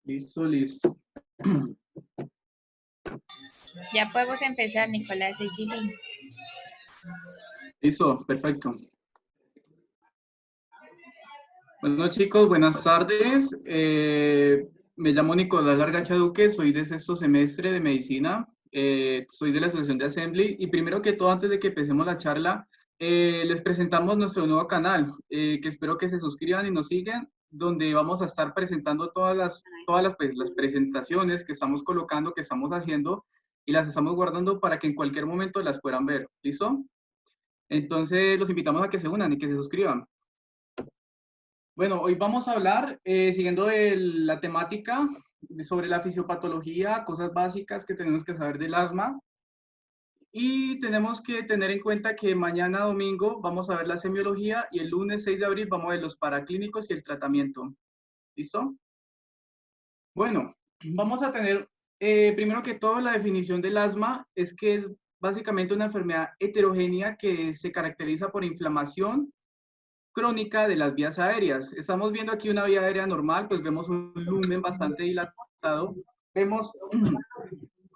Listo, listo. Ya podemos empezar, Nicolás. Sí, sí, sí. Listo, perfecto. Bueno, chicos, buenas tardes. Me llamo Nicolás Largacha Duque, soy de sexto semestre de medicina. Soy de la Asociación de Assembly. Y primero que todo, antes de que empecemos la charla, les presentamos nuestro nuevo canal, que espero que se suscriban y nos sigan, donde vamos a estar presentando pues, las presentaciones que estamos colocando, que estamos haciendo, y las estamos guardando para que en cualquier momento las puedan ver. ¿Listo? Entonces, los invitamos a que se unan y que se suscriban. Bueno, hoy vamos a hablar, siguiendo la temática sobre la fisiopatología, cosas básicas que tenemos que saber del asma. Y tenemos que tener en cuenta que mañana domingo vamos a ver la semiología y el lunes 6 de abril vamos a ver los paraclínicos y el tratamiento. ¿Listo? Bueno, vamos a tener, primero que todo, la definición del asma es que es básicamente una enfermedad heterogénea que se caracteriza por inflamación crónica de las vías aéreas. Estamos viendo aquí una vía aérea normal, pues vemos un lumen bastante dilatado. Vemos,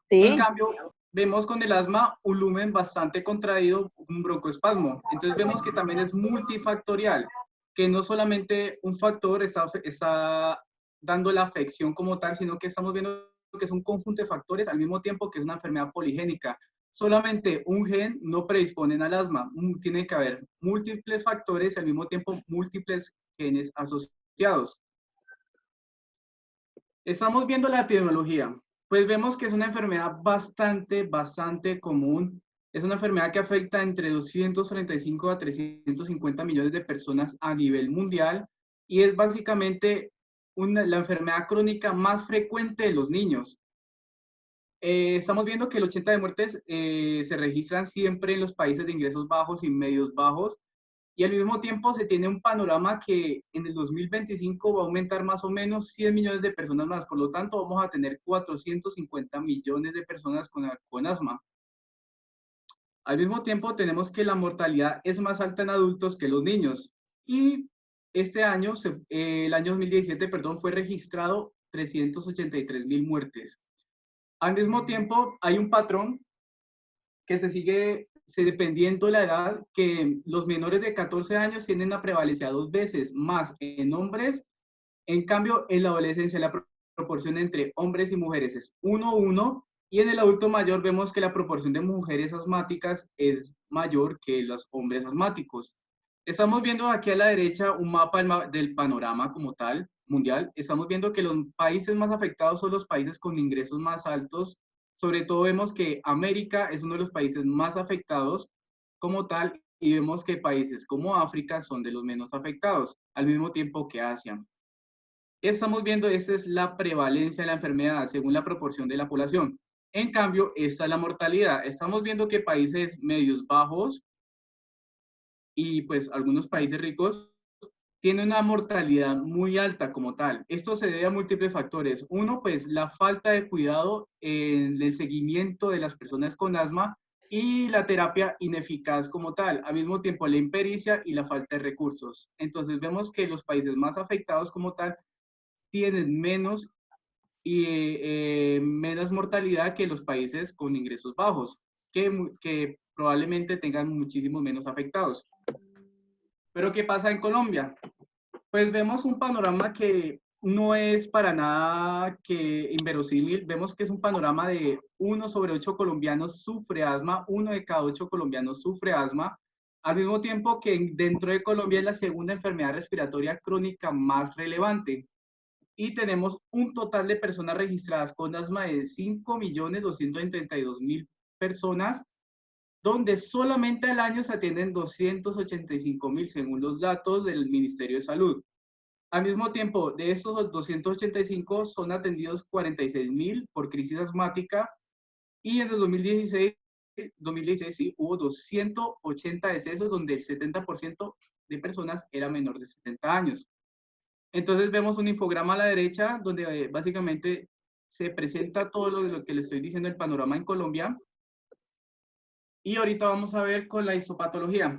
en Sí, cambio, vemos con el asma un lumen bastante contraído, un broncoespasmo. Entonces vemos que también es multifactorial, que no solamente un factor está dando la afección como tal, sino que estamos viendo que es un conjunto de factores al mismo tiempo que es una enfermedad poligénica. Solamente un gen no predispone al asma, tiene que haber múltiples factores y al mismo tiempo múltiples genes asociados. Estamos viendo la epidemiología, pues vemos que es una enfermedad bastante común. Es una enfermedad que afecta entre 235 a 350 millones de personas a nivel mundial y es básicamente la enfermedad crónica más frecuente de los niños. Estamos viendo que el 80 de muertes se registran siempre en los países de ingresos bajos y medios bajos, y al mismo tiempo se tiene un panorama que en el 2025 va a aumentar más o menos 100 millones de personas más, por lo tanto vamos a tener 450 millones de personas con asma. Al mismo tiempo tenemos que la mortalidad es más alta en adultos que los niños, y este año, el año 2017, perdón, fue registrado 383.000 muertes. Al mismo tiempo, hay un patrón que dependiendo de la edad, que los menores de 14 años tienden a prevalecer 2 veces más en hombres. En cambio, en la adolescencia la proporción entre hombres y mujeres es 1:1, y en el adulto mayor vemos que la proporción de mujeres asmáticas es mayor que los hombres asmáticos. Estamos viendo aquí a la derecha un mapa del panorama como tal, mundial. Estamos viendo que los países más afectados son los países con ingresos más altos. Sobre todo vemos que América es uno de los países más afectados como tal, y vemos que países como África son de los menos afectados, al mismo tiempo que Asia. Estamos viendo, esta es la prevalencia de la enfermedad según la proporción de la población. En cambio, esta es la mortalidad. Estamos viendo que países medios bajos y pues algunos países ricos tienen una mortalidad muy alta como tal. Esto se debe a múltiples factores. Uno, pues la falta de cuidado en el seguimiento de las personas con asma y la terapia ineficaz como tal. Al mismo tiempo, la impericia y la falta de recursos. Entonces vemos que los países más afectados como tal tienen menos mortalidad que los países con ingresos bajos, que probablemente tengan muchísimo menos afectados. Pero ¿qué pasa en Colombia? Pues vemos un panorama que no es para nada inverosímil. Vemos que es un panorama de 1/8 colombianos sufre asma, 1 de cada 8 colombianos sufre asma, al mismo tiempo que dentro de Colombia es la segunda enfermedad respiratoria crónica más relevante. Y tenemos un total de personas registradas con asma de 5.232.000 personas, donde solamente al año se atienden 285.000 según los datos del Ministerio de Salud. Al mismo tiempo, de estos 285 son atendidos 46.000 por crisis asmática, y en el 2016 sí, hubo 280 decesos donde el 70% de personas era menor de 70 años. Entonces vemos un infograma a la derecha donde básicamente se presenta todo lo que les estoy diciendo, el panorama en Colombia. Y ahorita vamos a ver con la histopatología.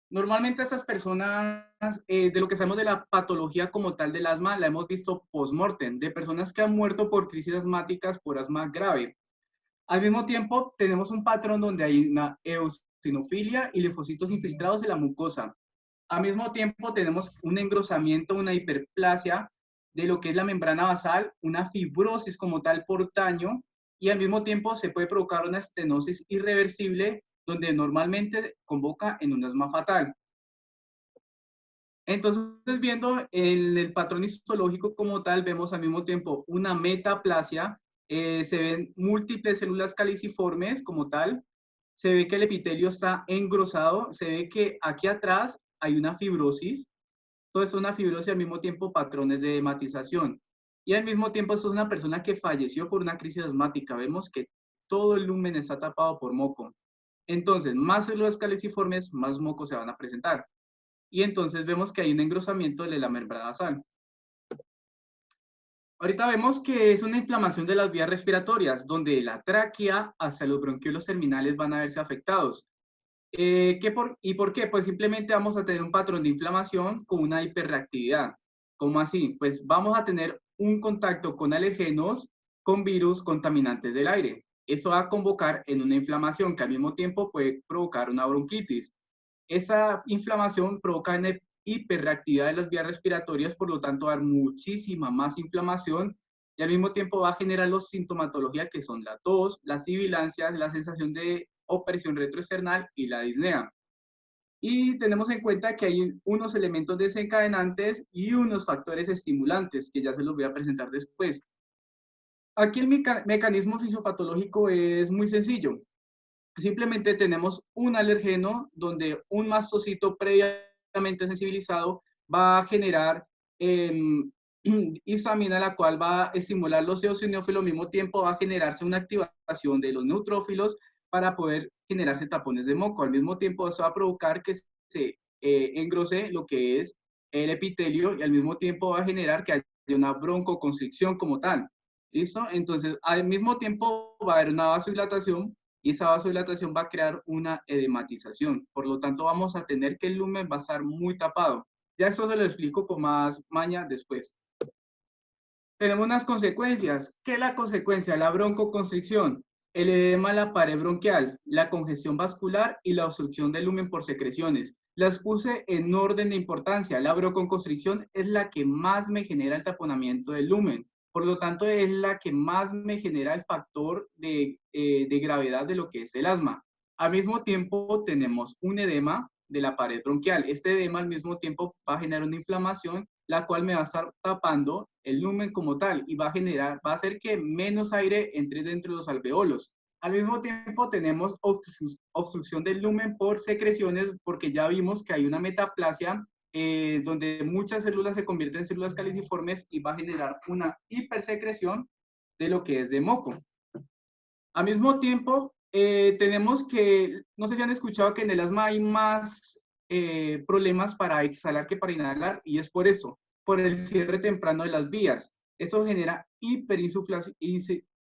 Normalmente esas personas, de lo que sabemos de la patología como tal del asma, la hemos visto post-mortem, de personas que han muerto por crisis asmáticas por asma grave. Al mismo tiempo, tenemos un patrón donde hay una eosinofilia y linfocitos infiltrados en la mucosa. Al mismo tiempo, tenemos un engrosamiento, una hiperplasia de lo que es la membrana basal, una fibrosis como tal por daño, y al mismo tiempo se puede provocar una estenosis irreversible, donde normalmente convoca en un asma fatal. Entonces, viendo el patrón histológico como tal, vemos al mismo tiempo una metaplasia, se ven múltiples células caliciformes como tal, se ve que el epitelio está engrosado, se ve que aquí atrás hay una fibrosis, todo esto es una fibrosis y al mismo tiempo patrones de hematización. Y al mismo tiempo esto es una persona que falleció por una crisis asmática, vemos que todo el lumen está tapado por moco. Entonces, más células caliciformes, más mocos se van a presentar y entonces vemos que hay un engrosamiento de la membrana basal. Ahorita vemos que es una inflamación de las vías respiratorias, donde la tráquea hasta los bronquiolos terminales van a verse afectados. ¿Y por qué? Pues simplemente vamos a tener un patrón de inflamación con una hiperreactividad. ¿Cómo así? Pues vamos a tener un contacto con alergenos, con virus, contaminantes del aire. Eso va a convocar en una inflamación que al mismo tiempo puede provocar una bronquitis. Esa inflamación provoca una hiperreactividad de las vías respiratorias, por lo tanto va a dar muchísima más inflamación y al mismo tiempo va a generar los sintomatología que son la tos, la sibilancia, la sensación de opresión retroesternal y la disnea. Y tenemos en cuenta que hay unos elementos desencadenantes y unos factores estimulantes que ya se los voy a presentar después. Aquí el mecanismo fisiopatológico es muy sencillo. Simplemente tenemos un alergeno donde un mastocito previamente sensibilizado va a generar eh, histamina, la cual va a estimular los eosinófilos, al mismo tiempo va a generarse una activación de los neutrófilos para poder generarse tapones de moco. Al mismo tiempo, eso va a provocar que se engrose lo que es el epitelio y al mismo tiempo va a generar que haya una broncoconstricción como tal. ¿Listo? Entonces, al mismo tiempo va a haber una vasodilatación y esa vasodilatación va a crear una edematización. Por lo tanto, vamos a tener que el lumen va a estar muy tapado. Ya eso se lo explico con más maña después. Tenemos unas consecuencias. ¿Qué es la consecuencia? La broncoconstricción, el edema de la pared bronquial, la congestión vascular y la obstrucción del lumen por secreciones. Las puse en orden de importancia. La broncoconstricción es la que más me genera el taponamiento del lumen. Por lo tanto, es la que más me genera el factor de gravedad de lo que es el asma. Al mismo tiempo, tenemos un edema de la pared bronquial. Este edema al mismo tiempo va a generar una inflamación, la cual me va a estar tapando el lumen como tal y va a hacer que menos aire entre dentro de los alveolos. Al mismo tiempo tenemos obstrucción del lumen por secreciones, porque ya vimos que hay una metaplasia donde muchas células se convierten en células caliciformes y va a generar una hipersecreción de lo que es de moco. Al mismo tiempo, tenemos que, no sé si han escuchado que en el asma hay más problemas para exhalar que para inhalar, y es por eso, por el cierre temprano de las vías. Eso genera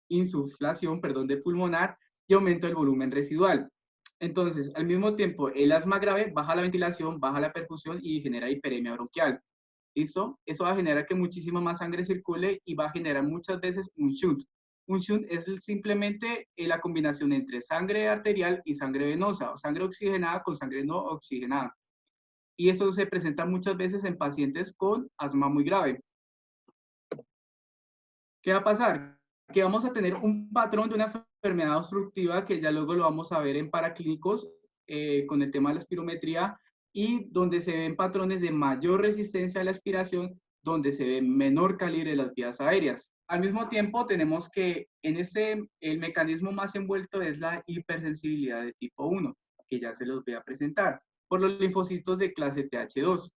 insuflación, perdón, de pulmonar y aumento del volumen residual. Entonces, al mismo tiempo, el asma grave baja la ventilación, baja la perfusión y genera hiperemia bronquial. ¿Listo? Eso va a generar que muchísima más sangre circule y va a generar muchas veces un shunt. Un shunt es simplemente la combinación entre sangre arterial y sangre venosa, o sangre oxigenada con sangre no oxigenada. Y eso se presenta muchas veces en pacientes con asma muy grave. ¿Qué va a pasar? Que vamos a tener un patrón de una enfermedad obstructiva que ya luego lo vamos a ver en paraclínicos con el tema de la espirometría y donde se ven patrones de mayor resistencia a la aspiración, donde se ve menor calibre de las vías aéreas. Al mismo tiempo, tenemos que el mecanismo más envuelto es la hipersensibilidad de tipo 1, que ya se los voy a presentar, por los linfocitos de clase TH2.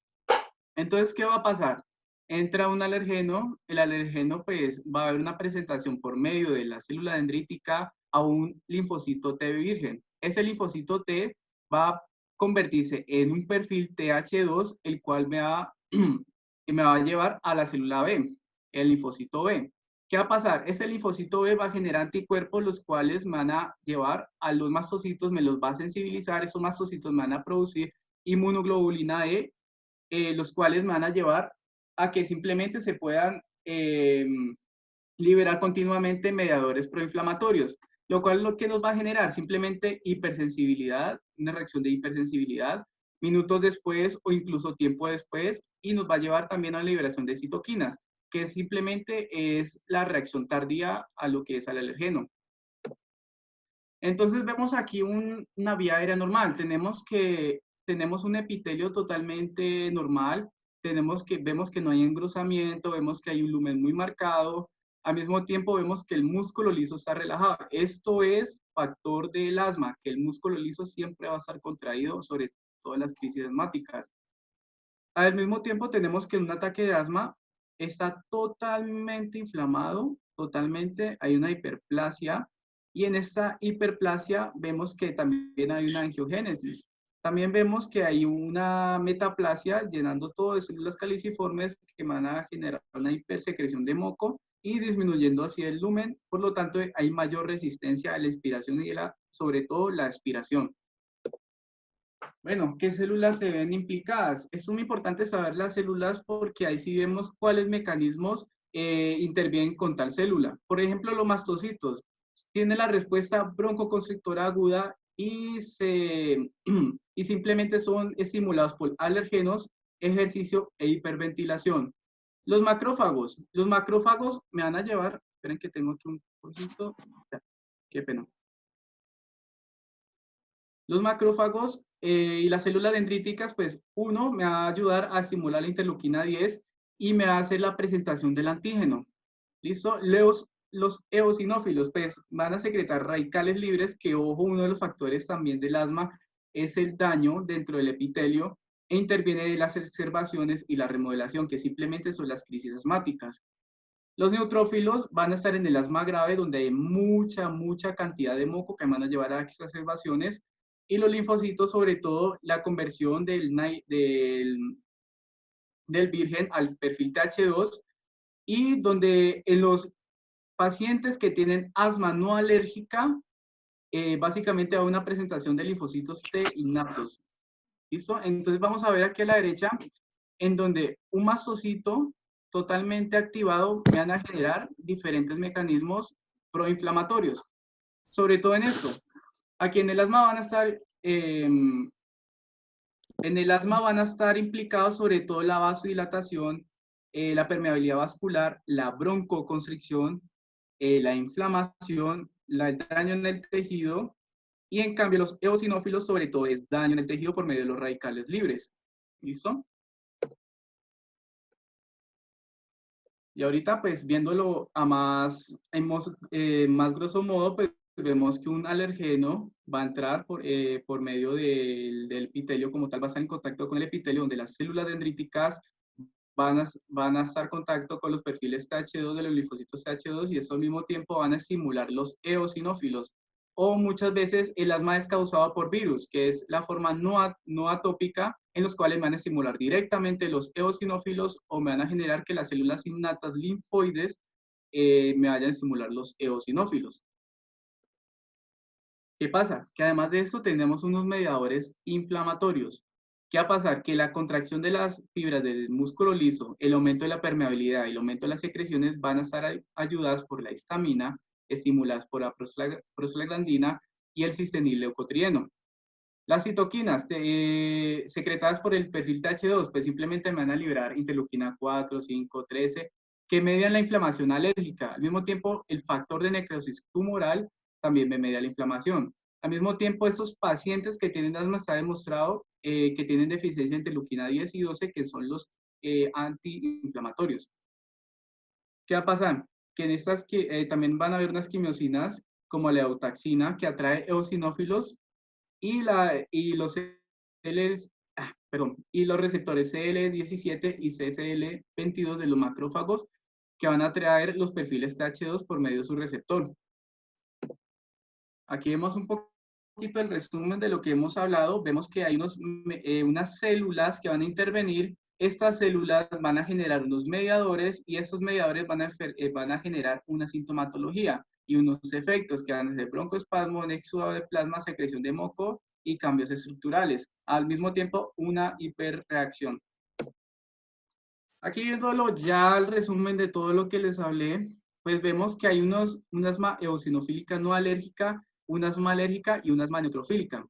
Entonces, ¿qué va a pasar? Entra un alergeno, el alergeno pues va a haber una presentación por medio de la célula dendrítica a un linfocito T virgen. Ese linfocito T va a convertirse en un perfil TH2, el cual me va a llevar a la célula B, el linfocito B. ¿Qué va a pasar? Ese linfocito B va a generar anticuerpos, los cuales me van a llevar a los mastocitos, me los va a sensibilizar, esos mastocitos me van a producir inmunoglobulina E, los cuales me van a llevar a que simplemente se puedan liberar continuamente mediadores proinflamatorios, lo cual lo que nos va a generar simplemente hipersensibilidad, una reacción de hipersensibilidad, minutos después o incluso tiempo después, y nos va a llevar también a la liberación de citoquinas, que simplemente es la reacción tardía a lo que es al alergeno. Entonces vemos aquí una vía aérea normal. Tenemos un epitelio totalmente normal, vemos que no hay engrosamiento, vemos que hay un lumen muy marcado, al mismo tiempo vemos que el músculo liso está relajado. Esto es factor del asma, que el músculo liso siempre va a estar contraído, sobre todo en las crisis asmáticas. Al mismo tiempo tenemos que un ataque de asma está totalmente inflamado, totalmente, hay una hiperplasia, y en esta hiperplasia vemos que también hay una angiogénesis. También vemos que hay una metaplasia llenando todo de células caliciformes que van a generar una hipersecreción de moco y disminuyendo así el lumen. Por lo tanto, hay mayor resistencia a la inspiración y sobre todo la expiración. Bueno, ¿qué células se ven implicadas? Es muy importante saber las células porque ahí sí vemos cuáles mecanismos intervienen con tal célula. Por ejemplo, los mastocitos tienen la respuesta broncoconstrictora aguda y simplemente son estimulados por alergenos, ejercicio e hiperventilación. Los macrófagos me van a llevar, esperen que tengo aquí un poquito, qué pena. Los macrófagos y las células dendríticas, pues uno me va a ayudar a estimular la interleuquina 10 y me va a hacer la presentación del antígeno. ¿Listo? Los eosinófilos, pues van a secretar radicales libres, que ojo, uno de los factores también del asma es el daño dentro del epitelio e interviene de las exacerbaciones y la remodelación, que simplemente son las crisis asmáticas. Los neutrófilos van a estar en el asma grave, donde hay mucha cantidad de moco que van a llevar a exacerbaciones, y los linfocitos, sobre todo, la conversión del virgen al perfil TH2, y donde en los pacientes que tienen asma no alérgica, básicamente hay una presentación de linfocitos T innatos. ¿Listo? Entonces vamos a ver aquí a la derecha, en donde un mastocito totalmente activado me van a generar diferentes mecanismos proinflamatorios. Sobre todo en esto, aquí en el asma van a estar implicados sobre todo la vasodilatación, la permeabilidad vascular, la broncoconstricción, la inflamación, el daño en el tejido, y en cambio los eosinófilos sobre todo es daño en el tejido por medio de los radicales libres. ¿Listo? Y ahorita, pues, viéndolo a más grosso modo, pues, vemos que un alergeno va a entrar por medio del epitelio como tal, va a estar en contacto con el epitelio, donde las células dendríticas van a estar en contacto con los perfiles TH2 de los linfocitos TH2, y eso al mismo tiempo van a estimular los eosinófilos. O muchas veces el asma es causado por virus, que es la forma no atópica, en los cuales van a estimular directamente los eosinófilos o me van a generar que las células innatas linfoides me vayan a estimular los eosinófilos. ¿Qué pasa? Que además de eso tenemos unos mediadores inflamatorios. ¿Qué va a pasar? Que la contracción de las fibras del músculo liso, el aumento de la permeabilidad y el aumento de las secreciones van a estar ayudadas por la histamina, estimuladas por la prostaglandina y el cistenil leucotrieno. Las citoquinas secretadas por el perfil TH2, pues simplemente me van a liberar interleuquina 4, 5, 13, que median la inflamación alérgica. Al mismo tiempo, el factor de necrosis tumoral también me media la inflamación. Al mismo tiempo, estos pacientes que tienen asma está demostrado que tienen deficiencia de interleuquina 10 y 12, que son los antiinflamatorios. ¿Qué va a pasar? Que en estas también van a haber unas quimiosinas como la eutaxina, que atrae eosinófilos, y los receptores CL17 y CCL22 de los macrófagos, que van a atraer los perfiles TH2 por medio de su receptor. Aquí vemos un poquito el resumen de lo que hemos hablado. Vemos que hay unas células que van a intervenir. Estas células van a generar unos mediadores, y estos mediadores van a generar una sintomatología y unos efectos que van a ser broncoespasmo, exudado de plasma, secreción de moco y cambios estructurales. Al mismo tiempo, una hiperreacción. Aquí viéndolo ya el resumen de todo lo que les hablé, pues vemos que hay un asma eosinofílica no alérgica, un asma alérgica y un asma neutrofílica.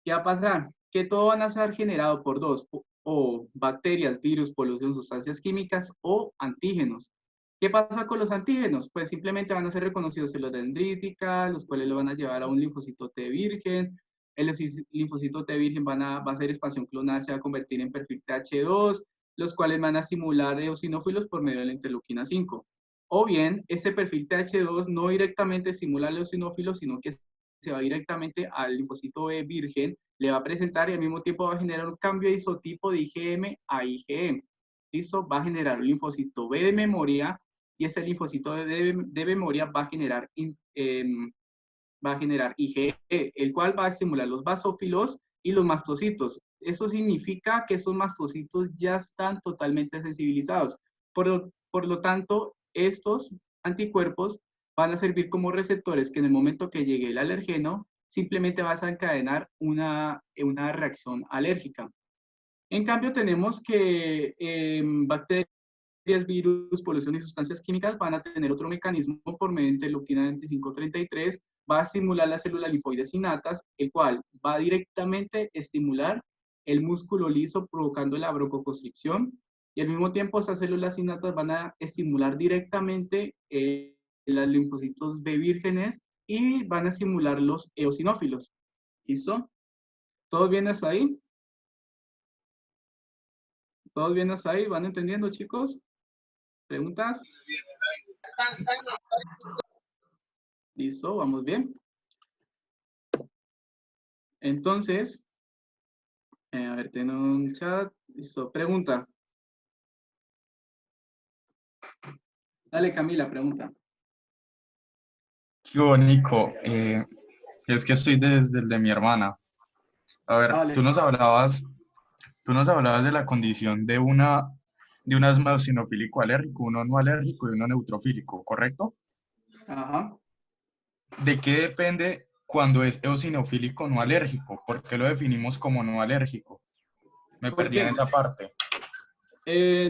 ¿Qué va a pasar? Que todo van a ser generado por dos, o bacterias, virus, polución, sustancias químicas o antígenos. ¿Qué pasa con los antígenos? Pues simplemente van a ser reconocidos células dendríticas, los cuales lo van a llevar a un linfocito T virgen. El linfocito T virgen va a hacer expansión clonal, se va a convertir en perfil TH2, los cuales van a estimular eosinófilos por medio de la interleuquina 5. O bien, este perfil TH2 no directamente estimula a los eosinófilos, sino que se va directamente al linfocito B virgen, le va a presentar y al mismo tiempo va a generar un cambio de isotipo de IgM a IgM. ¿Listo? Va a generar un linfocito B de memoria y ese linfocito de memoria va a generar IgE, el cual va a estimular los basófilos y los mastocitos. Eso significa que esos mastocitos ya están totalmente sensibilizados. Por lo tanto, estos anticuerpos van a servir como receptores que en el momento que llegue el alergeno, simplemente vas a encadenar una reacción alérgica. En cambio, tenemos que bacterias, virus, polución y sustancias químicas van a tener otro mecanismo por medio de interleuquina 25-33, va a estimular las células linfoides innatas, el cual va a directamente estimular el músculo liso provocando la broncoconstricción y al mismo tiempo esas células innatas van a estimular directamente los linfocitos B vírgenes y van a estimular los eosinófilos. ¿Listo? ¿Todos bien hasta ahí? ¿Todos bien hasta ahí? ¿Van entendiendo, chicos? ¿Preguntas? ¿Listo? ¿Vamos bien? Entonces, a ver, tengo un chat. Listo. Pregunta. Dale, Camila, pregunta. Yo, Nico, es que estoy desde el de mi hermana. A ver, Dale. tú nos hablabas de la condición de un asma eosinofílico alérgico, uno no alérgico y uno neutrofílico, ¿correcto? Ajá. ¿De qué depende cuando es eosinofílico no alérgico? ¿Por qué lo definimos como no alérgico? Me perdí en Porque esa parte.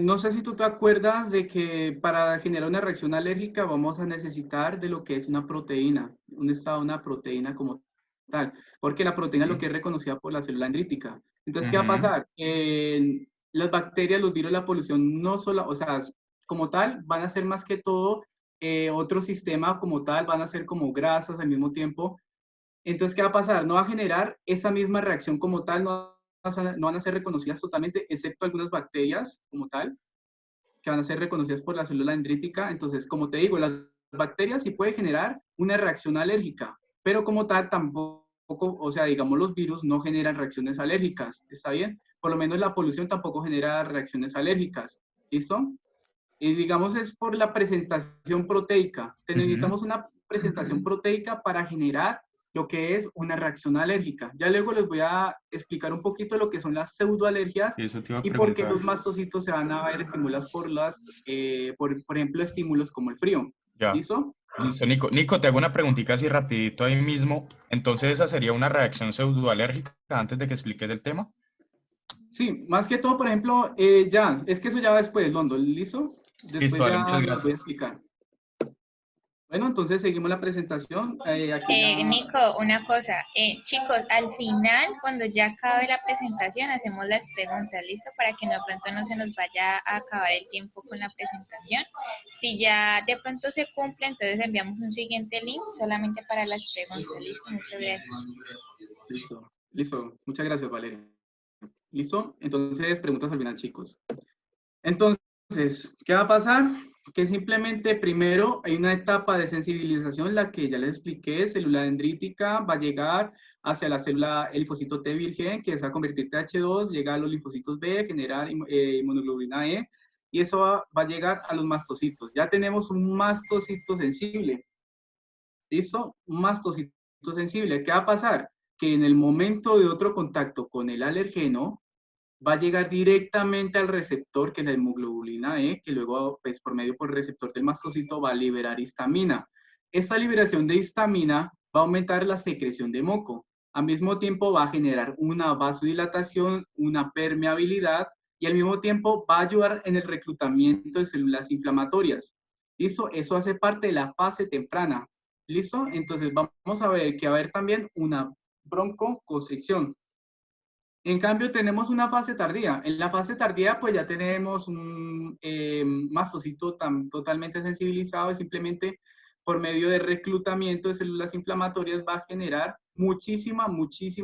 no sé si tú te acuerdas de que para generar una reacción alérgica vamos a necesitar de lo que es una proteína, un estado de una proteína como tal, porque la proteína es lo que es reconocida por la célula dendrítica. Entonces, ¿qué va a Ujú. pasar? Las bacterias, los virus, la polución, no solo, o sea, como tal, van a ser más que todo otro sistema como tal, van a ser como grasas al mismo tiempo. Entonces, ¿qué va a pasar? No va a generar esa misma reacción como tal, no van a ser reconocidas totalmente, excepto algunas bacterias como tal, que van a ser reconocidas por la célula dendrítica. Entonces, como te digo, las bacterias sí pueden generar una reacción alérgica, pero como tal tampoco, o sea, digamos, los virus no generan reacciones alérgicas, ¿está bien? Por lo menos la polución tampoco genera reacciones alérgicas, ¿listo? Y digamos es por la presentación proteica. Ujú. Necesitamos una presentación proteica para generar lo que es una reacción alérgica. Ya luego les voy a explicar un poquito lo que son las pseudoalergias Sí, eso te iba a y por qué preguntar. los mastocitos se van a ver estimulados por ejemplo, estímulos como el frío. Ya. ¿Listo? Listo, Nico. Nico, te hago una preguntita así rapidito ahí mismo. Entonces, ¿esa sería una reacción pseudoalérgica antes de que expliques el tema? Sí, más que todo, por ejemplo, es que eso ya va después, Londo, ¿listo? Listo, Después dale, ya muchas les voy a gracias. explicar. Bueno, entonces seguimos la presentación. Aquí ya... Nico, una cosa, chicos, al final, cuando ya acabe la presentación, hacemos las preguntas, ¿listo? Para que de pronto no se nos vaya a acabar el tiempo con la presentación. Si ya de pronto se cumple, entonces enviamos un siguiente link solamente para las preguntas, ¿listo? Muchas gracias. Listo, listo. Muchas gracias, Valeria. ¿Listo? Entonces, preguntas al final, chicos. Entonces, ¿qué va a pasar? Que simplemente primero hay una etapa de sensibilización, la que ya les expliqué, célula dendrítica, va a llegar hacia la célula, el linfocito T virgen, que se va a convertir TH2, llega a los linfocitos B, generar inmunoglobulina E, y eso va a llegar a los mastocitos. Ya tenemos un mastocito sensible. ¿Listo? Un mastocito sensible. ¿Qué va a pasar? Que en el momento de otro contacto con el alergeno, va a llegar directamente al receptor, que es la hemoglobulina E, que luego, pues, por medio por el receptor del mastocito, va a liberar histamina. Esta liberación de histamina va a aumentar la secreción de moco. Al mismo tiempo va a generar una vasodilatación, una permeabilidad y al mismo tiempo va a ayudar en el reclutamiento de células inflamatorias. ¿Listo? Eso hace parte de la fase temprana. ¿Listo? Entonces vamos a ver que va a haber también una broncoconstricción. En cambio, tenemos una fase tardía. En la fase tardía, pues ya tenemos un mastocito totalmente sensibilizado y simplemente por medio de reclutamiento de células inflamatorias va a generar muchísima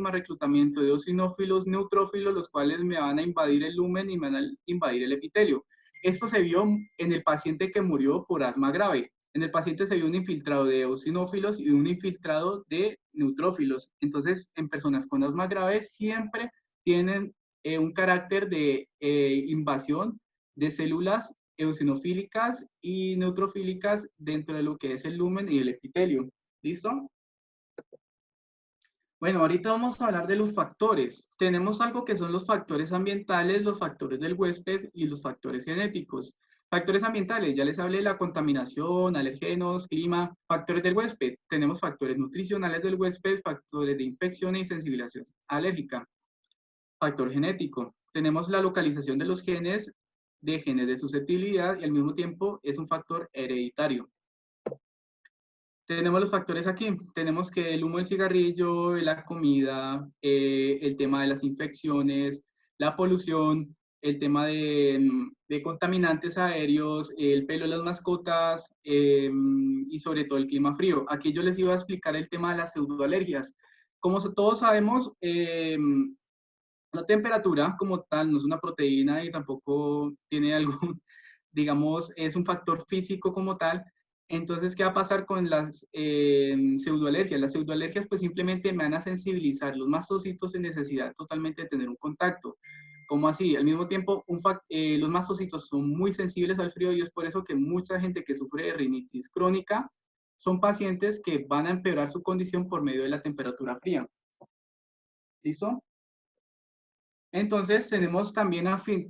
reclutamiento de eosinófilos, neutrófilos, los cuales me van a invadir el lumen y me van a invadir el epitelio. Esto se vio en el paciente que murió por asma grave. En el paciente se vio un infiltrado de eosinófilos y un infiltrado de neutrófilos. Entonces, en personas con asma grave siempre tienen un carácter de invasión de células eosinofílicas y neutrofílicas dentro de lo que es el lumen y el epitelio. ¿Listo? Bueno, ahorita vamos a hablar de los factores. Tenemos algo que son los factores ambientales, los factores del huésped y los factores genéticos. Factores ambientales, ya les hablé de la contaminación, alergenos, clima. Factores del huésped, tenemos factores nutricionales del huésped, factores de infección y sensibilización alérgica. Factor genético. Tenemos la localización de los genes de susceptibilidad y al mismo tiempo es un factor hereditario. Tenemos los factores aquí. Tenemos que el humo del cigarrillo, la comida, el tema de las infecciones, la polución, el tema de contaminantes aéreos, el pelo de las mascotas y sobre todo el clima frío. Aquí yo les iba a explicar el tema de las pseudoalergias. Como todos sabemos, la temperatura como tal no es una proteína y tampoco tiene algún, digamos, es un factor físico como tal. Entonces, ¿qué va a pasar con las pseudoalergias? Las pseudoalergias pues simplemente me van a sensibilizar los mastocitos en necesidad totalmente de tener un contacto. ¿Cómo así? Al mismo tiempo, los mastocitos son muy sensibles al frío y es por eso que mucha gente que sufre de rinitis crónica son pacientes que van a empeorar su condición por medio de la temperatura fría. ¿Listo? Entonces tenemos también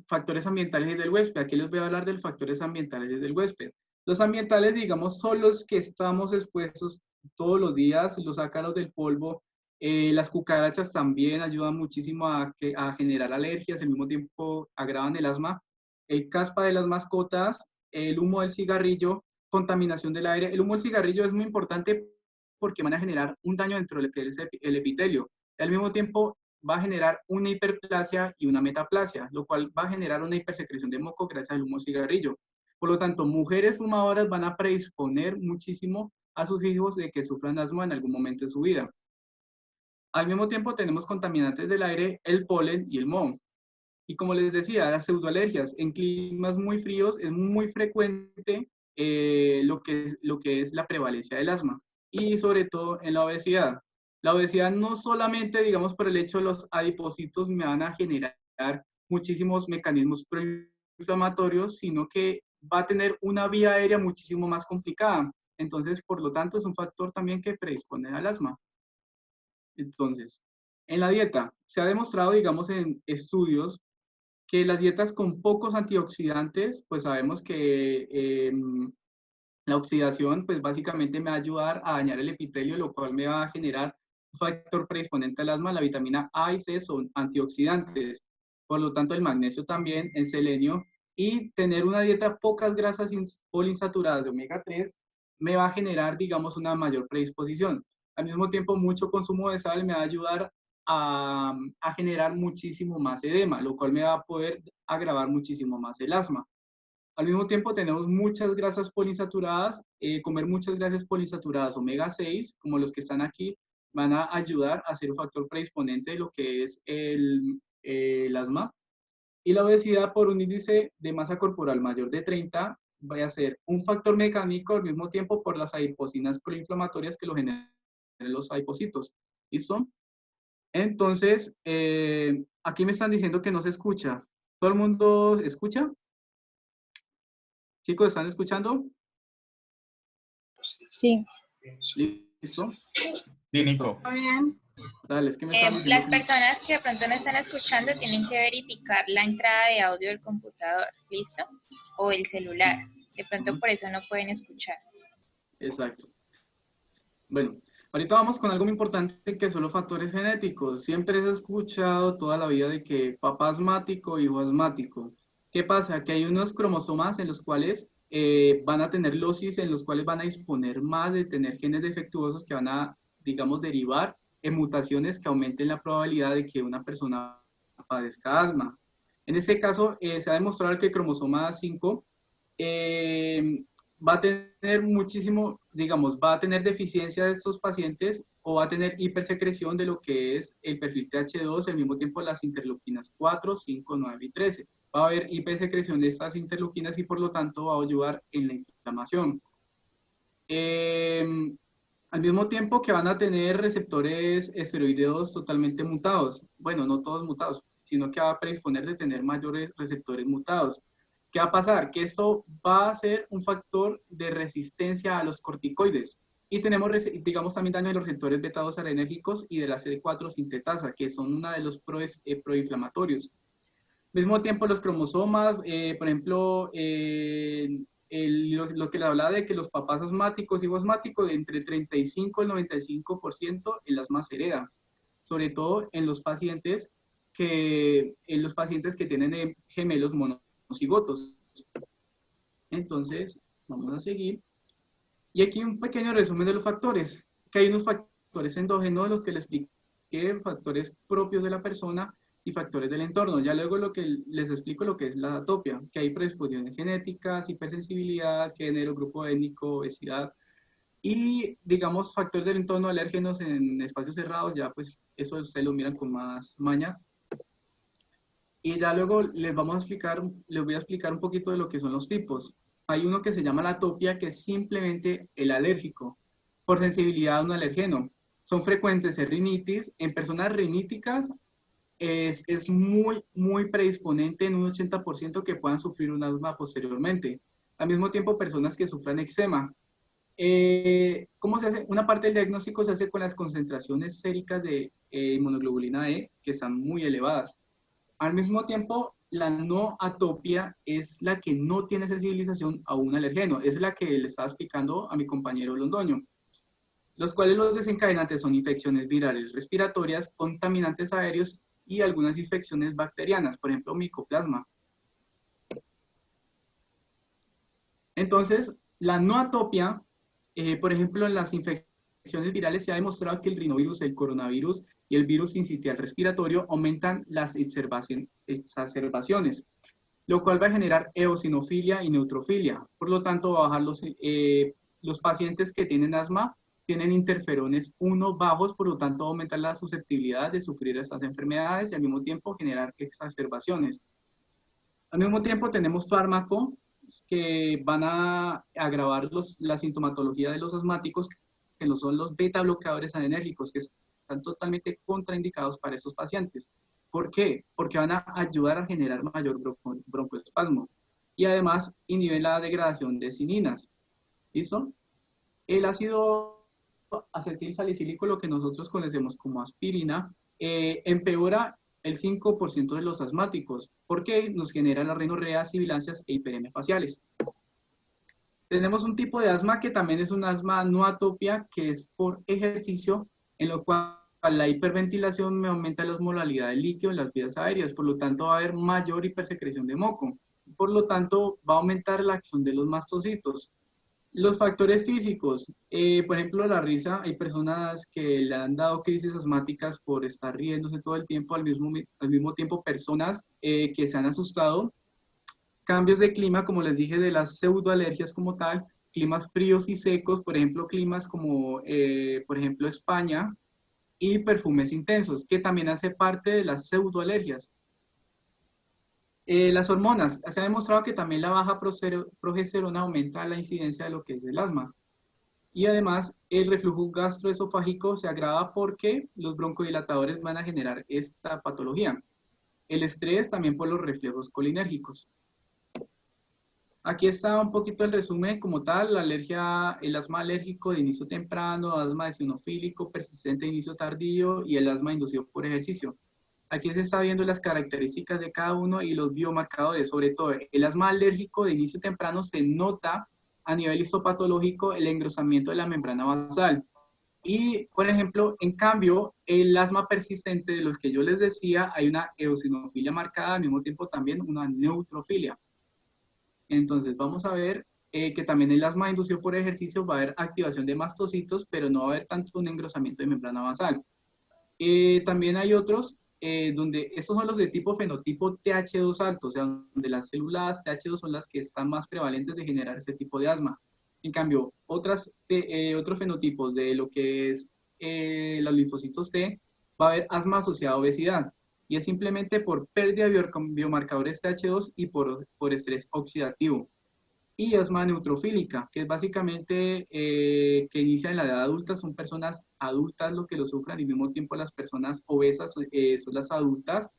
factores ambientales del huésped. Aquí les voy a hablar de los factores ambientales del huésped. Los ambientales, digamos, son los que estamos expuestos todos los días, los ácaros del polvo, las cucarachas también ayudan muchísimo a generar alergias, al mismo tiempo agravan el asma, el caspa de las mascotas, el humo del cigarrillo, contaminación del aire. El humo del cigarrillo es muy importante porque van a generar un daño dentro del el epitelio. Al mismo tiempo, va a generar una hiperplasia y una metaplasia, lo cual va a generar una hipersecreción de moco gracias al humo cigarrillo. Por lo tanto, mujeres fumadoras van a predisponer muchísimo a sus hijos de que sufran asma en algún momento de su vida. Al mismo tiempo, tenemos contaminantes del aire, el polen y el moho. Y como les decía, las pseudoalergias en climas muy fríos es muy frecuente lo que es la prevalencia del asma y sobre todo en la obesidad. La obesidad no solamente, digamos, por el hecho de los adipocitos me van a generar muchísimos mecanismos proinflamatorios, sino que va a tener una vía aérea muchísimo más complicada. Entonces, por lo tanto, es un factor también que predispone al asma. Entonces, en la dieta, se ha demostrado, digamos, en estudios que las dietas con pocos antioxidantes, pues sabemos que la oxidación, pues básicamente me va a ayudar a dañar el epitelio, lo cual me va a generar un factor predisponente al asma. La vitamina A y C son antioxidantes, por lo tanto el magnesio también, el selenio, y tener una dieta pocas grasas poliinsaturadas de omega 3 me va a generar, digamos, una mayor predisposición. Al mismo tiempo, mucho consumo de sal me va a ayudar a generar muchísimo más edema, lo cual me va a poder agravar muchísimo más el asma. Al mismo tiempo tenemos muchas grasas poliinsaturadas, comer muchas grasas poliinsaturadas omega 6, como los que están aquí, van a ayudar a ser un factor predisponente de lo que es el asma. Y la obesidad por un índice de masa corporal mayor de 30 va a ser un factor mecánico al mismo tiempo por las adipocinas proinflamatorias que lo generan los adipocitos. ¿Listo? Entonces, aquí me están diciendo que no se escucha. ¿Todo el mundo escucha? Chicos, ¿están escuchando? Sí. ¿Listo? Sí, Nico. Dale, es que me están diciendo Las personas que de pronto no están escuchando tienen que verificar la entrada de audio del computador, ¿listo? O el celular. De pronto por eso no pueden escuchar. Exacto. Bueno, Ahorita vamos con algo muy importante que son los factores genéticos. Siempre se ha escuchado toda la vida de que papá asmático, hijo asmático. ¿Qué pasa? Que hay unos cromosomas en los cuales van a tener losis, en los cuales van a disponer más de tener genes defectuosos que van a, digamos, derivar en mutaciones que aumenten la probabilidad de que una persona padezca asma. En este caso, se ha demostrado que el cromosoma 5 va a tener muchísimo, digamos, va a tener deficiencia de estos pacientes o va a tener hipersecreción de lo que es el perfil TH2, al mismo tiempo las interleuquinas 4, 5, 9 y 13. Va a haber hipersecreción de estas interleuquinas y por lo tanto va a ayudar en la inflamación. Al mismo tiempo que van a tener receptores esteroideos totalmente mutados. Bueno, no todos mutados, sino que va a predisponer de tener mayores receptores mutados. ¿Qué va a pasar? Que esto va a ser un factor de resistencia a los corticoides. Y tenemos, digamos, también daño de los receptores beta-2 arenérgicos y de la CD4 sintetasa, que son uno de los proinflamatorios. Al mismo tiempo, los cromosomas, por ejemplo, lo que le hablaba de que los papás asmáticos, hijos asmáticos, entre 35 y el 95% el asma se hereda, sobre todo en los pacientes que tienen gemelos monocigotos. Entonces, vamos a seguir. Y aquí un pequeño resumen de los factores, que hay unos factores endógenos, los que les expliqué, factores propios de la persona, y factores del entorno. Ya luego lo que les explico lo que es la atopia, que hay predisposiciones genéticas, hipersensibilidad, género, grupo étnico, obesidad y, digamos, factores del entorno, alérgenos en espacios cerrados, ya pues eso ustedes lo miran con más maña. Y ya luego les voy a explicar un poquito de lo que son los tipos. Hay uno que se llama la atopia, que es simplemente el alérgico, por sensibilidad a un alergeno. Son frecuentes en rinitis, en personas riníticas es muy predisponente en un 80% que puedan sufrir un asma posteriormente. Al mismo tiempo, personas que sufran eczema. ¿Cómo se hace? Una parte del diagnóstico se hace con las concentraciones séricas de inmunoglobulina E, que están muy elevadas. Al mismo tiempo, la no atopia es la que no tiene sensibilización a un alergeno. Es la que le estaba explicando a mi compañero Londoño, los cuales los desencadenantes son infecciones virales respiratorias, contaminantes aéreos y algunas infecciones bacterianas, por ejemplo, micoplasma. Entonces, la no atopia, por ejemplo, en las infecciones virales se ha demostrado que el rinovirus, el coronavirus y el virus sincitial respiratorio aumentan las exacerbaciones, lo cual va a generar eosinofilia y neutrofilia. Por lo tanto, va a bajar los pacientes que tienen asma tienen interferones 1 bajos, por lo tanto aumenta la susceptibilidad de sufrir estas enfermedades y al mismo tiempo generar exacerbaciones. Al mismo tiempo tenemos fármacos que van a agravar la sintomatología de los asmáticos, que no son los beta bloqueadores adrenérgicos, que están totalmente contraindicados para estos pacientes. ¿Por qué? Porque van a ayudar a generar mayor broncoespasmo y además inhiben la degradación de cininas. ¿Listo? El ácido acetilsalicílico, lo que nosotros conocemos como aspirina, empeora el 5% de los asmáticos, porque nos genera la rinorrea, sibilancias e hiperemia faciales. Tenemos un tipo de asma que también es un asma no atopia, que es por ejercicio, en lo cual la hiperventilación me aumenta la osmolalidad del líquido en las vías aéreas, por lo tanto va a haber mayor hipersecreción de moco, por lo tanto va a aumentar la acción de los mastocitos. Los factores físicos, por ejemplo, la risa, hay personas que le han dado crisis asmáticas por estar riéndose todo el tiempo, al mismo tiempo personas que se han asustado. Cambios de clima, como les dije, de las pseudoalergias como tal, climas fríos y secos, por ejemplo, climas como, por ejemplo, España, y perfumes intensos, que también hace parte de las pseudoalergias. Las hormonas, se ha demostrado que también la baja progesterona aumenta la incidencia de lo que es el asma. Y además, el reflujo gastroesofágico se agrava porque los broncodilatadores van a generar esta patología. El estrés también por los reflejos colinérgicos. Aquí está un poquito el resumen como tal, la alergia, el asma alérgico de inicio temprano, asma eosinofílico persistente de inicio tardío y el asma inducido por ejercicio. Aquí se está viendo las características de cada uno y los biomarcadores, sobre todo el asma alérgico de inicio temprano se nota a nivel histopatológico el engrosamiento de la membrana basal. Y, por ejemplo, en cambio, el asma persistente de los que yo les decía, hay una eosinofilia marcada, al mismo tiempo también una neutrofilia. Entonces, vamos a ver que también el asma inducido por ejercicio va a haber activación de mastocitos, pero no va a haber tanto un engrosamiento de membrana basal. También hay otros donde estos son los de tipo fenotipo TH2 alto, o sea, donde las células TH2 son las que están más prevalentes de generar este tipo de asma. En cambio, otros fenotipos de lo que es los linfocitos T, va a haber asma asociada a obesidad. Y es simplemente por pérdida de biomarcadores TH2 y por estrés oxidativo. Y asma neutrofílica, que es básicamente que inicia en la edad adulta, son personas adultas lo que lo sufran y al mismo tiempo las personas obesas son las adultas.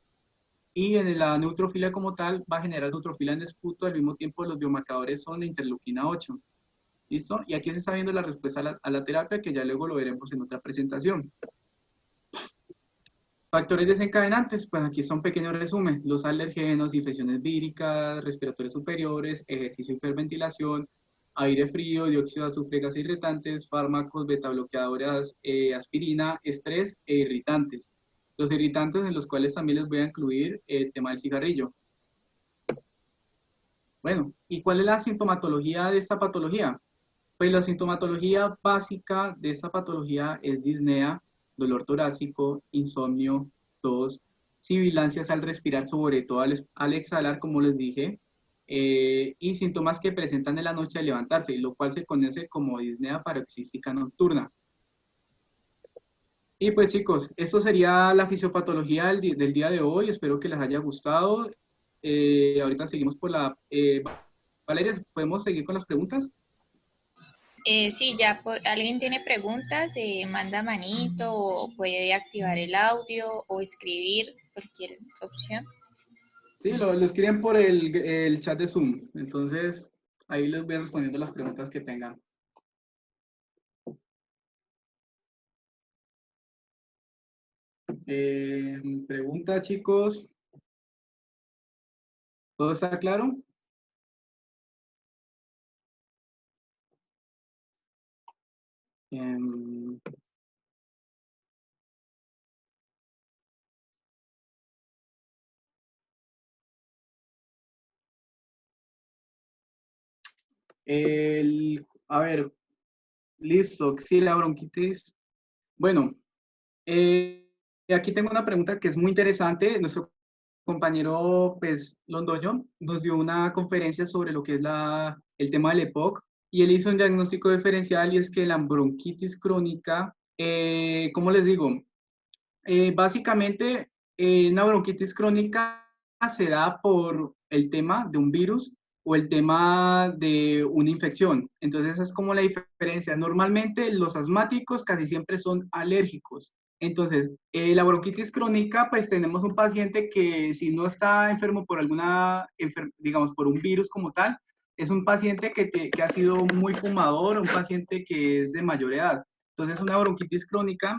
Y en la neutrofilia como tal va a generar neutrofilia en esputo, al mismo tiempo los biomarcadores son de interleuquina 8. ¿Listo? Y aquí se está viendo la respuesta a la terapia, que ya luego lo veremos en otra presentación. Factores desencadenantes, pues aquí está un pequeño resumen. Los alergenos, infecciones víricas, respiratorias superiores, ejercicio, hiperventilación, aire frío, dióxido de azufre, gases irritantes, fármacos, beta bloqueadoras, aspirina, estrés e irritantes. Los irritantes en los cuales también les voy a incluir el tema del cigarrillo. Bueno, ¿y cuál es la sintomatología de esta patología? Pues la sintomatología básica de esta patología es disnea, dolor torácico, insomnio, tos, sibilancias al respirar, sobre todo al exhalar, como les dije, y síntomas que presentan en la noche al levantarse, lo cual se conoce como disnea paroxística nocturna. Y pues chicos, esto sería la fisiopatología del día de hoy, espero que les haya gustado. Ahorita seguimos por la... Valeria, ¿podemos seguir con las preguntas? Sí, ya alguien tiene preguntas, manda manito o puede activar el audio o escribir cualquier opción. Sí, lo escriben por el chat de Zoom. Entonces, ahí les voy respondiendo las preguntas que tengan. Pregunta, chicos. ¿Todo está claro? Em, a ver, listo. Sí, la bronquitis. Bueno, aquí tengo una pregunta que es muy interesante. Nuestro compañero, pues, Londoño, nos dio una conferencia sobre lo que es el tema del EPOC y él hizo un diagnóstico diferencial y es que la bronquitis crónica, ¿cómo les digo? Básicamente, una bronquitis crónica se da por el tema de un virus o el tema de una infección. Entonces, esa es como la diferencia. Normalmente, los asmáticos casi siempre son alérgicos. Entonces, la bronquitis crónica, pues tenemos un paciente que si no está enfermo por digamos, por un virus como tal, es un paciente que ha sido muy fumador, un paciente que es de mayor edad. Entonces, una bronquitis crónica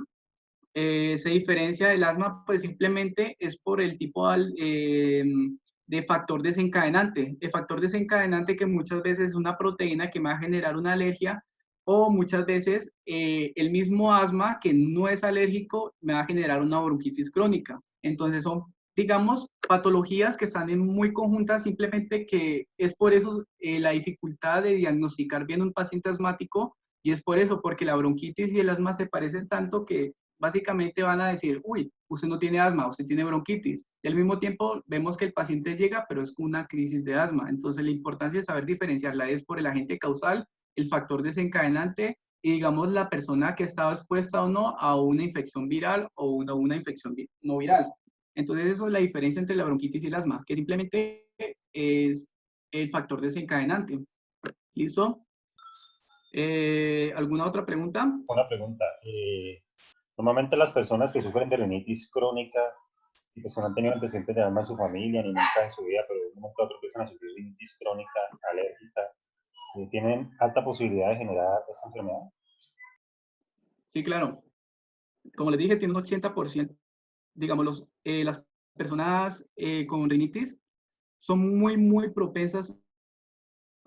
se diferencia del asma, pues simplemente es por el tipo de factor desencadenante. El factor desencadenante que muchas veces es una proteína que me va a generar una alergia o muchas veces el mismo asma que no es alérgico me va a generar una bronquitis crónica. Entonces son, digamos, patologías que están en muy conjuntas, simplemente que es por eso la dificultad de diagnosticar bien un paciente asmático y es por eso, porque la bronquitis y el asma se parecen tanto que básicamente van a decir, uy, usted no tiene asma, usted tiene bronquitis. Y al mismo tiempo vemos que el paciente llega, pero es con una crisis de asma. Entonces la importancia de saber diferenciarla es por el agente causal, el factor desencadenante y digamos la persona que está expuesta o no a una infección viral o una infección no viral. Entonces eso es la diferencia entre la bronquitis y el asma, que simplemente es el factor desencadenante. ¿Listo? ¿Alguna otra pregunta? Una pregunta. Normalmente las personas que sufren de rinitis crónica y pues que no han tenido antecedentes de asma en su familia ni nunca en su vida, pero de un momento a otro empiezan a sufrir rinitis crónica, alérgica, ¿tienen alta posibilidad de generar esta enfermedad? Sí, claro. Como les dije, tiene un 80%, digamos, las personas con rinitis son muy, muy propensas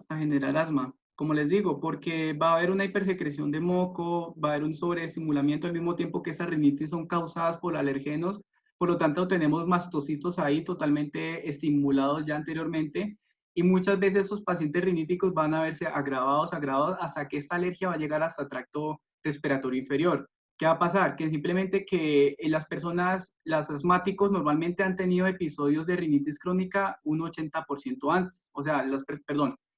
a generar asma. Como les digo, porque va a haber una hipersecreción de moco, va a haber un sobreestimulamiento al mismo tiempo que esas rinitis son causadas por alergenos, por lo tanto tenemos mastocitos ahí totalmente estimulados ya anteriormente y muchas veces esos pacientes riníticos van a verse agravados hasta que esta alergia va a llegar hasta el tracto respiratorio inferior. ¿Qué va a pasar? Que simplemente que las personas, los asmáticos normalmente han tenido episodios de rinitis crónica un 80% antes, o sea,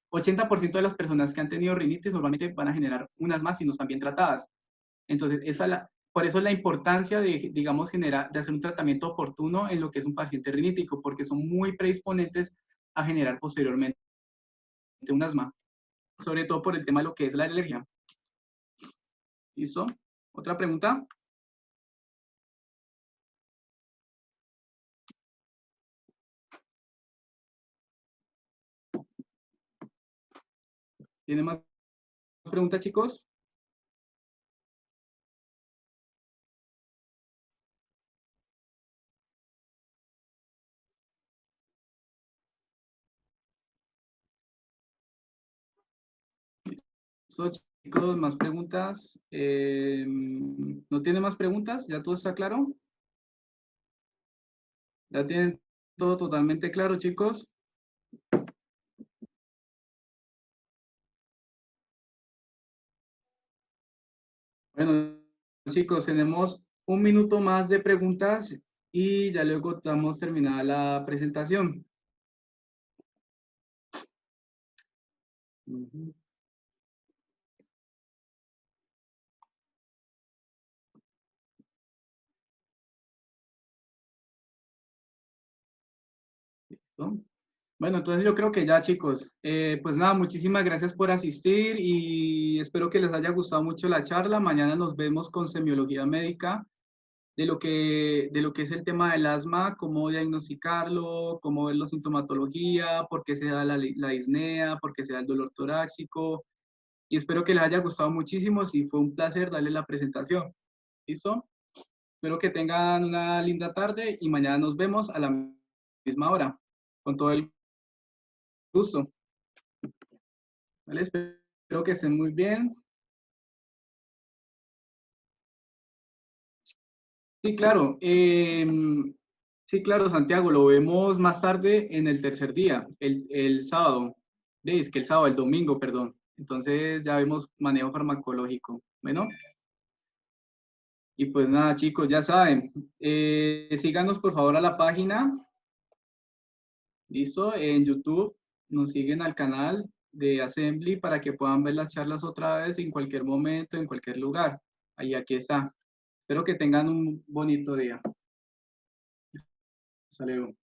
80% de las personas que han tenido rinitis normalmente van a generar unas más si no están bien tratadas. Entonces, por eso la importancia de, digamos, de hacer un tratamiento oportuno en lo que es un paciente rinítico, porque son muy predisponentes a generar posteriormente un asma, sobre todo por el tema de lo que es la alergia. ¿Listo? ¿Otra pregunta? ¿Tiene más preguntas, chicos? ¿Listo, chicos? ¿Más preguntas? ¿No tiene más preguntas? ¿Ya todo está claro? ¿Ya tienen todo totalmente claro, chicos? Bueno, chicos, tenemos un minuto más de preguntas y ya luego damos terminada la presentación. Ujú. ¿Listo? Bueno, entonces yo creo que ya, chicos. Pues nada, muchísimas gracias por asistir y espero que les haya gustado mucho la charla. Mañana nos vemos con semiología médica de lo que es el tema del asma, cómo diagnosticarlo, cómo ver la sintomatología, por qué se da la disnea, por qué se da el dolor torácico. Y espero que les haya gustado muchísimo. Sí, fue un placer darle la presentación. ¿Listo? Espero que tengan una linda tarde y mañana nos vemos a la misma hora. Con todo el gusto. ¿Vale? Espero que estén muy bien. Sí, claro. Sí, claro, Santiago, lo vemos más tarde en el tercer día, el sábado. ¿Veis? Que el sábado, el domingo, perdón. Entonces ya vemos manejo farmacológico. Bueno, y pues nada, chicos, ya saben. Síganos por favor a la página. ¿Listo? En YouTube nos siguen al canal de Assembly para que puedan ver las charlas otra vez en cualquier momento, en cualquier lugar. Ahí, aquí está. Espero que tengan un bonito día. Hasta luego.